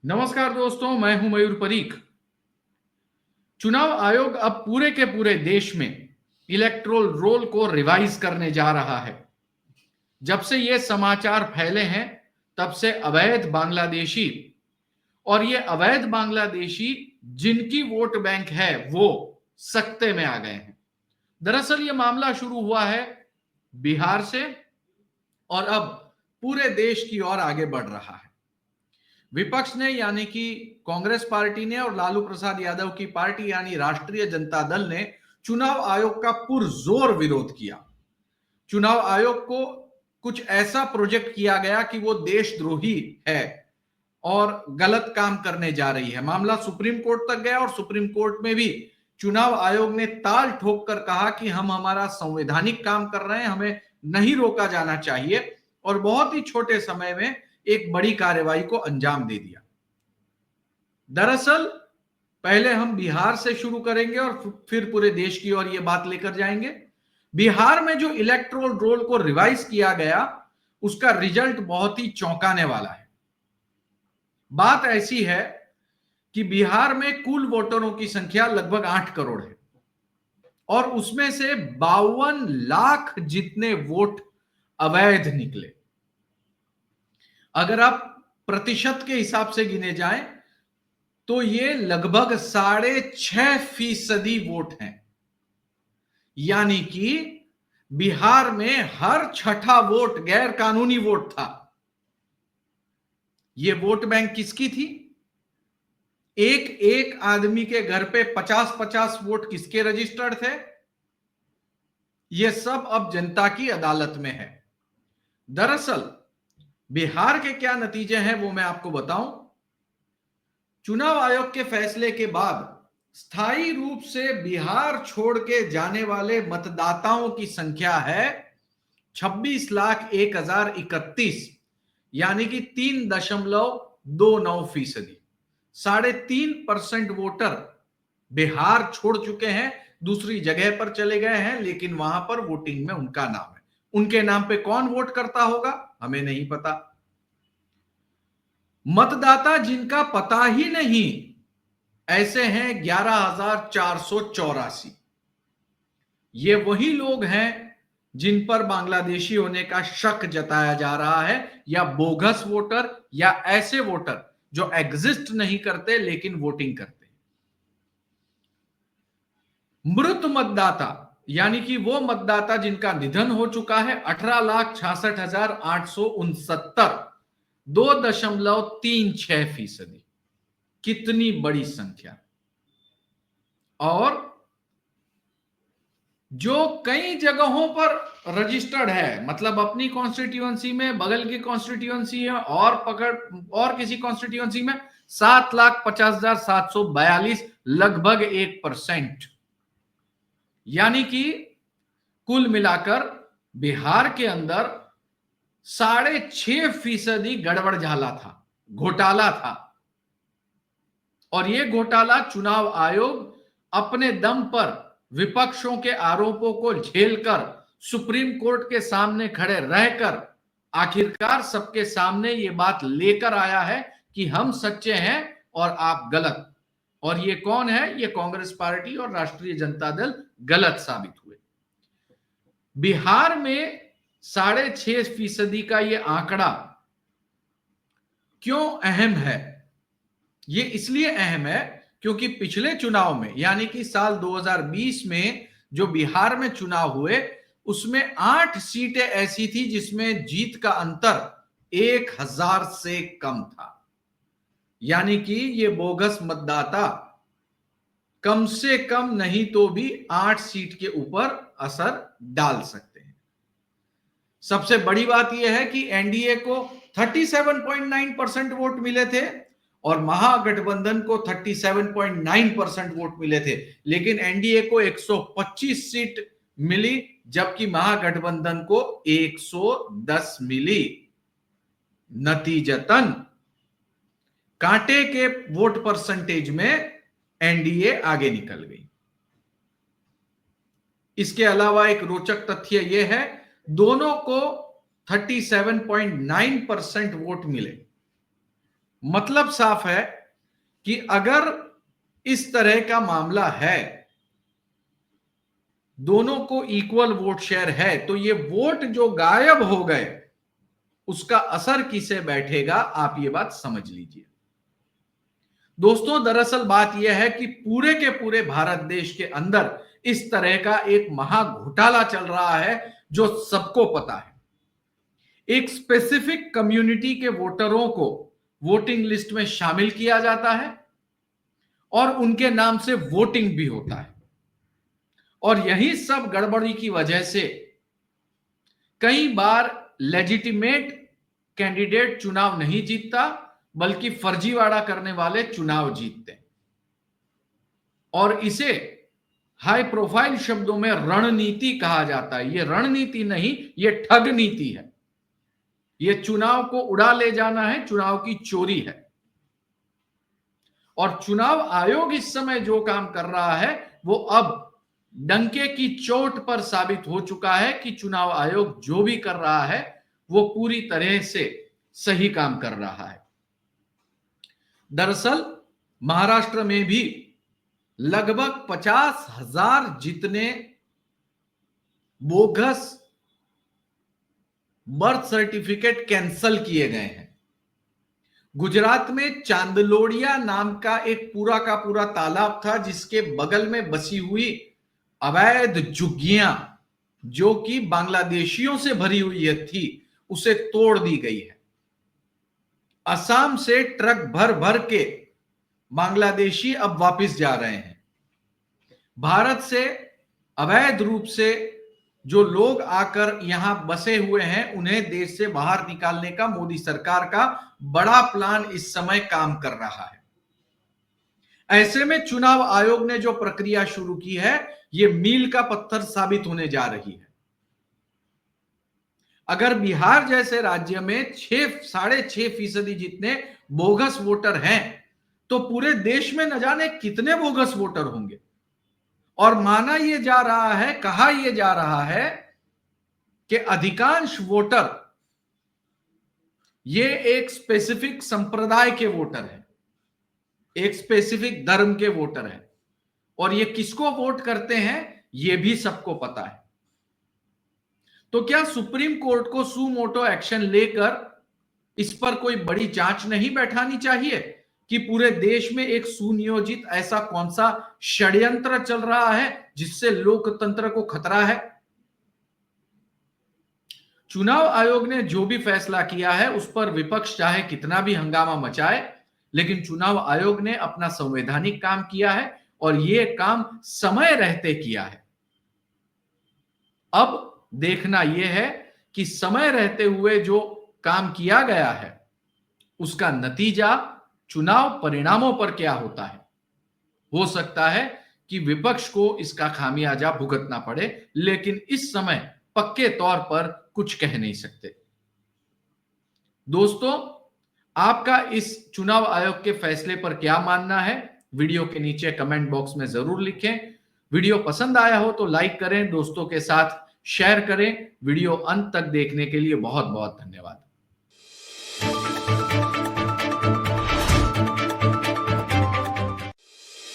नमस्कार दोस्तों, मैं हूं मयूर परीख। चुनाव आयोग अब पूरे के पूरे देश में इलेक्टोरल रोल को रिवाइज करने जा रहा है। जब से ये समाचार फैले हैं, तब से अवैध बांग्लादेशी और ये अवैध बांग्लादेशी जिनकी वोट बैंक है वो सख्ते में आ गए हैं। दरअसल ये मामला शुरू हुआ है बिहार से और अब पूरे देश की ओर आगे बढ़ रहा है। विपक्ष ने यानी कि कांग्रेस पार्टी ने और लालू प्रसाद यादव की पार्टी यानी राष्ट्रीय जनता दल ने चुनाव आयोग का पुरजोर विरोध किया। चुनाव आयोग को कुछ ऐसा प्रोजेक्ट किया गया कि वो देशद्रोही है और गलत काम करने जा रही है। मामला सुप्रीम कोर्ट तक गया और सुप्रीम कोर्ट में भी चुनाव आयोग ने ताल ठोक कर कहा कि हम हमारा संवैधानिक काम कर रहे हैं, हमें नहीं रोका जाना चाहिए, और बहुत ही छोटे समय में एक बड़ी कार्रवाई को अंजाम दे दिया। दरअसल पहले हम बिहार से शुरू करेंगे और फिर पूरे देश की ओर ये बात लेकर जाएंगे। बिहार में जो इलेक्टोरल रोल को रिवाइज किया गया, उसका रिजल्ट बहुत ही चौंकाने वाला है। बात ऐसी है कि बिहार में कुल वोटरों की संख्या लगभग 8 करोड़ है और उसमें से 52 लाख जितने वोट अवैध निकले। अगर आप प्रतिशत के हिसाब से गिने जाएं तो ये लगभग 6.5% वोट हैं। यानी कि बिहार में हर छठा वोट गैर कानूनी वोट था। ये वोट बैंक किसकी थी? एक एक आदमी के घर पे 50-50 वोट किसके रजिस्टर्ड थे? ये सब अब जनता की अदालत में है। दरअसल बिहार के क्या नतीजे हैं वो मैं आपको बताऊं। चुनाव आयोग के फैसले के बाद स्थायी रूप से बिहार छोड़ के जाने वाले मतदाताओं की संख्या है 26,01,031, यानी कि 3.29%। 3.5% वोटर बिहार छोड़ चुके हैं, दूसरी जगह पर चले गए हैं, लेकिन वहां पर वोटिंग में उनका नाम है। उनके नाम पे कौन वोट करता होगा हमें नहीं पता। मतदाता जिनका पता ही नहीं, ऐसे हैं 11,484। ये वही लोग हैं जिन पर बांग्लादेशी होने का शक जताया जा रहा है, या बोगस वोटर, या ऐसे वोटर जो एग्जिस्ट नहीं करते लेकिन वोटिंग करते हैं। मृत मतदाता यानी कि वो मतदाता जिनका निधन हो चुका है 18,66,869, 2.36%। कितनी बड़ी संख्या। और जो कई जगहों पर रजिस्टर्ड है, मतलब अपनी कॉन्स्टिट्यूएंसी में, बगल की कॉन्स्टिट्यूएंसी है और और किसी कॉन्स्टिट्यूएंसी में 7,50,742, लगभग 1%। यानी कि कुल मिलाकर बिहार के अंदर 6.5% गड़बड़ झाला था, घोटाला था। और यह घोटाला चुनाव आयोग अपने दम पर विपक्षों के आरोपों को झेलकर सुप्रीम कोर्ट के सामने खड़े रहकर आखिरकार सबके सामने यह बात लेकर आया है कि हम सच्चे हैं और आप गलत। और ये कौन है? ये कांग्रेस पार्टी और राष्ट्रीय जनता दल गलत साबित हुए। बिहार में 6.5% का ये आंकड़ा क्यों अहम है? ये इसलिए अहम है क्योंकि पिछले चुनाव में यानी कि साल 2020 में जो बिहार में चुनाव हुए, उसमें 8 सीटें ऐसी थी जिसमें जीत का अंतर 1,000 से कम था। यानी कि ये बोगस मतदाता कम से कम नहीं तो भी 8 सीट के ऊपर असर डाल सकते हैं। सबसे बड़ी बात यह है कि एनडीए को 37.9% वोट मिले थे और महागठबंधन को 37.9% वोट मिले थे, लेकिन एनडीए को 125 सीट मिली जबकि महागठबंधन को 110 मिली। नतीजतन कांटे के वोट परसेंटेज में एनडीए आगे निकल गई। इसके अलावा एक रोचक तथ्य यह है, दोनों को 37.9% वोट मिले। मतलब साफ है कि अगर इस तरह का मामला है, दोनों को इक्वल वोट शेयर है, तो ये वोट जो गायब हो गए उसका असर किसे बैठेगा, आप ये बात समझ लीजिए। दोस्तों, दरअसल बात यह है कि पूरे के पूरे भारत देश के अंदर इस तरह का एक महा घोटाला चल रहा है जो सबको पता है। एक स्पेसिफिक कम्युनिटी के वोटरों को वोटिंग लिस्ट में शामिल किया जाता है और उनके नाम से वोटिंग भी होता है, और यही सब गड़बड़ी की वजह से कई बार लेजिटिमेट कैंडिडेट चुनाव नहीं जीतता, बल्कि फर्जीवाड़ा करने वाले चुनाव जीतते हैं। और इसे हाई प्रोफाइल शब्दों में रणनीति कहा जाता है। यह रणनीति नहीं, यह ठग नीति है। यह चुनाव को उड़ा ले जाना है, चुनाव की चोरी है। और चुनाव आयोग इस समय जो काम कर रहा है वो अब डंके की चोट पर साबित हो चुका है कि चुनाव आयोग जो भी कर रहा है वो पूरी तरह से सही काम कर रहा है। दरअसल महाराष्ट्र में भी लगभग 50,000 जितने बोगस बर्थ सर्टिफिकेट कैंसल किए गए हैं। गुजरात में चांदलोड़िया नाम का एक पूरा का पूरा तालाब था जिसके बगल में बसी हुई अवैध झुग्गियां जो कि बांग्लादेशियों से भरी हुई थी, उसे तोड़ दी गई है। असम से ट्रक भर भर के बांग्लादेशी अब वापस जा रहे हैं। भारत से अवैध रूप से जो लोग आकर यहां बसे हुए हैं उन्हें देश से बाहर निकालने का मोदी सरकार का बड़ा प्लान इस समय काम कर रहा है। ऐसे में चुनाव आयोग ने जो प्रक्रिया शुरू की है यह मील का पत्थर साबित होने जा रही है। अगर बिहार जैसे राज्य में 6.5% जितने बोगस वोटर हैं तो पूरे देश में न जाने कितने बोगस वोटर होंगे। और माना यह जा रहा है, कहा यह जा रहा है कि अधिकांश वोटर ये एक स्पेसिफिक संप्रदाय के वोटर हैं, एक स्पेसिफिक धर्म के वोटर हैं, और ये किसको वोट करते हैं ये भी सबको पता है। तो क्या सुप्रीम कोर्ट को सुमोटो एक्शन लेकर इस पर कोई बड़ी जांच नहीं बैठानी चाहिए कि पूरे देश में एक सुनियोजित ऐसा कौन सा षड्यंत्र चल रहा है जिससे लोकतंत्र को खतरा है? चुनाव आयोग ने जो भी फैसला किया है उस पर विपक्ष चाहे कितना भी हंगामा मचाए, लेकिन चुनाव आयोग ने अपना संवैधानिक काम किया है और यह काम समय रहते किया है। अब देखना यह है कि समय रहते हुए जो काम किया गया है उसका नतीजा चुनाव परिणामों पर क्या होता है। हो सकता है कि विपक्ष को इसका खामियाजा भुगतना पड़े, लेकिन इस समय पक्के तौर पर कुछ कह नहीं सकते। दोस्तों, आपका इस चुनाव आयोग के फैसले पर क्या मानना है वीडियो के नीचे कमेंट बॉक्स में जरूर लिखें। वीडियो पसंद आया हो तो लाइक करें, दोस्तों के साथ शेयर करें। वीडियो अंत तक देखने के लिए बहुत बहुत धन्यवाद।